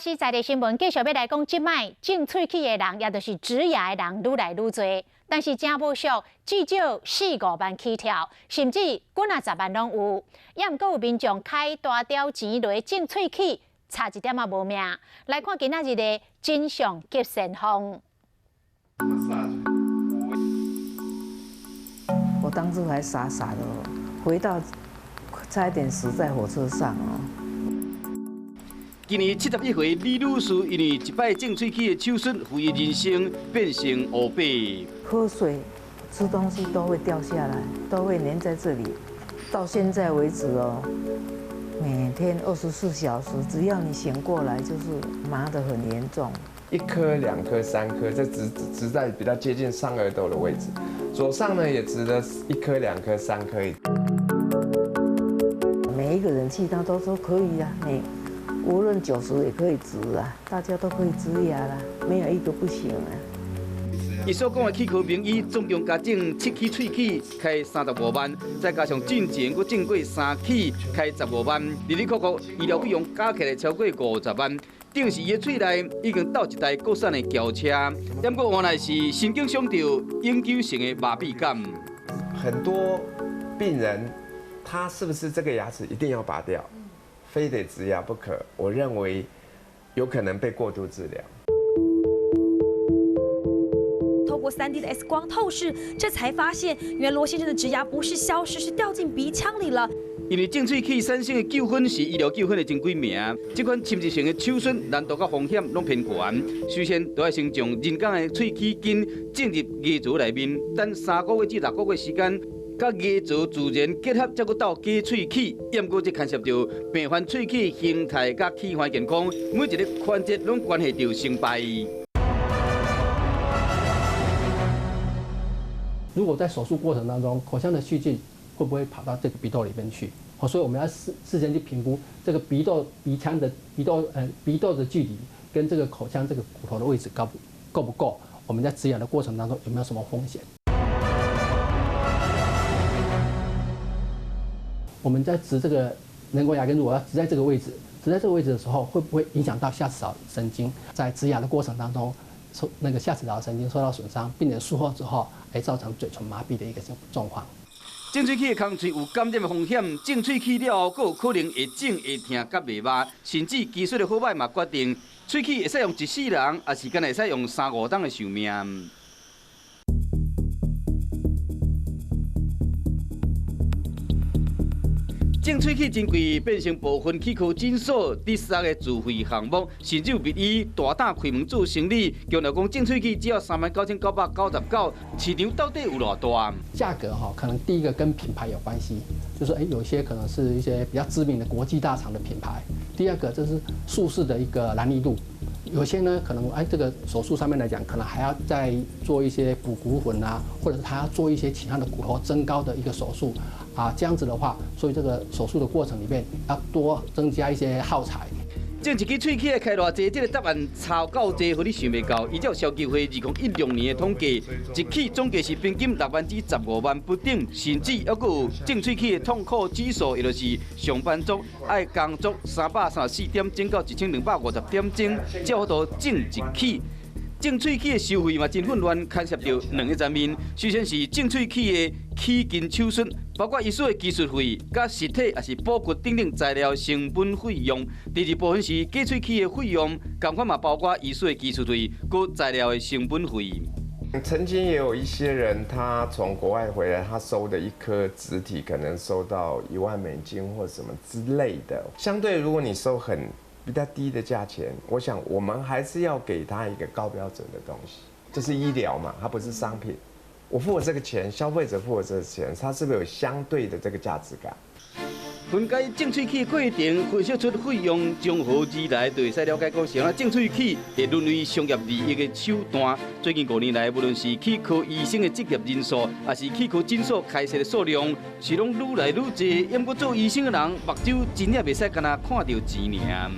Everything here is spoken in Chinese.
是在地新闻继续要来讲，即摆种喙齿的人，也就是植牙的人愈来愈多，但是真不俗，至少4、5万起跳，甚至几10万拢有。也毋过有民众开大条钱来种喙齿，差一点也无命。来看今仔日的真相急先锋。我当初还傻傻的回到，差一点死在火车上哦。 今年71岁李女士，因为一摆种喙齿的手术，怀疑人生变成乌白。喝水、吃东西都会掉下来，都会粘在这里。到现在为止哦，每天24小时，只要你醒过来，就是麻得很严重。1颗、2颗、3颗，这植在比较接近上颚窦的位置。左上呢也植了1颗、2颗、3颗。每一个人去他都说可以啊，无论90也可以植啊，大家都可以植牙啦，没有一个不行啊。伊所讲的齿科名医，总共加种7齿喙齿，开35万，再加上进前佫种过3齿，开15万，里里扣扣医疗费用加起来超过50万。等是伊的喙内已经倒一台国产的轿车，不过原来是神经伤到永久性的麻痹感。很多病人，他是不是这个牙齿一定要拔掉？ 非得植牙不可，我认为有可能被过度治疗。透过3D 的 X 光透视，这才发现，原来罗先生的植牙不是消失，是掉进鼻腔里了。因为种喙齿产生的纠纷是医疗纠纷的真几名，这款侵入性的手术难度甲风险拢偏悬。首先，都要先将人工的喙齿根种入牙槽内面，等3个月至6个月时间。 甲牙槽自然结合，才阁到假喙齿。也毋过，这牵涉到病患喙齿形态甲齿环健康，每一个环节拢关系到成败。如果在手术过程当中，口腔的细菌会不会跑到这个鼻窦里面去？所以我们要事先去评估这个鼻窦的距离跟这个口腔这个骨头的位置够不够？我们在植牙的过程当中有没有什么风险？ 我们在植这个人工牙根，如果要植在这个位置，的时候，会不会影响到下齿槽神经？在植牙的过程当中，那个下齿槽神经受到损伤，病人术后之后，造成嘴唇麻痹的一个状况。种喙齿的空喙有感染的风险，种喙齿了后，佫有可能会肿、会痛、甲袂麻，甚至技术的好歹嘛决定喙齿会使用1世人，也是敢会使用3、5档的寿命。 种喙齿真贵，变成部分齿科诊所第3个自费项目，甚至有秘医大胆开门做生意，强调讲种喙齿只要39999，市场到底有偌大？价格可能第一个跟品牌有关系，就是有些可能是一些比较知名的国际大厂的品牌。第二个就是术式的一个难易度。 有些呢，可能这个手术上面来讲，可能还要再做一些补骨粉啊，或者是他要做一些其他的骨头增高的一个手术啊，这样子的话，所以这个手术的过程里面要多增加一些耗材。种一支喙齿会开偌济？这个答案超够济，互你想袂到。依照消基会2016年的统计，一齿总计是平均6万至15万不等，甚至还佫有种喙齿的痛苦指数，也就是上班族爱工作334点钟到1250点钟，才有法度种一齿。 种喙齿的收费嘛真混乱，牵涉到2个层面。首先是种喙齿的齿根手术，包括医术的技术费、甲实体也是补骨等等材料成本费用。第二部分是假喙齿的费用，同款嘛包括医术的技术费、佮材料的成本费。曾经也有一些人，他从国外回来，他收的1颗植体可能收到1万美金或什么之类的。相对，如果你收比较低的价钱，我想我们还是要给他一个高标准的东西，这是医疗嘛，它不是商品。我付了这个钱，消费者付了这个钱，他是不是有相对的这个价值感？分解种喙齿的过程，分析出费用，综合而来，就会使了解讲是安怎种喙齿会沦为商业利益的手段。最近5年来，无论是齿科医生的职业人数，也是齿科诊所开设的数量，是拢愈来愈多。不过做医生的人，目睭真也袂使干那看到钱尔。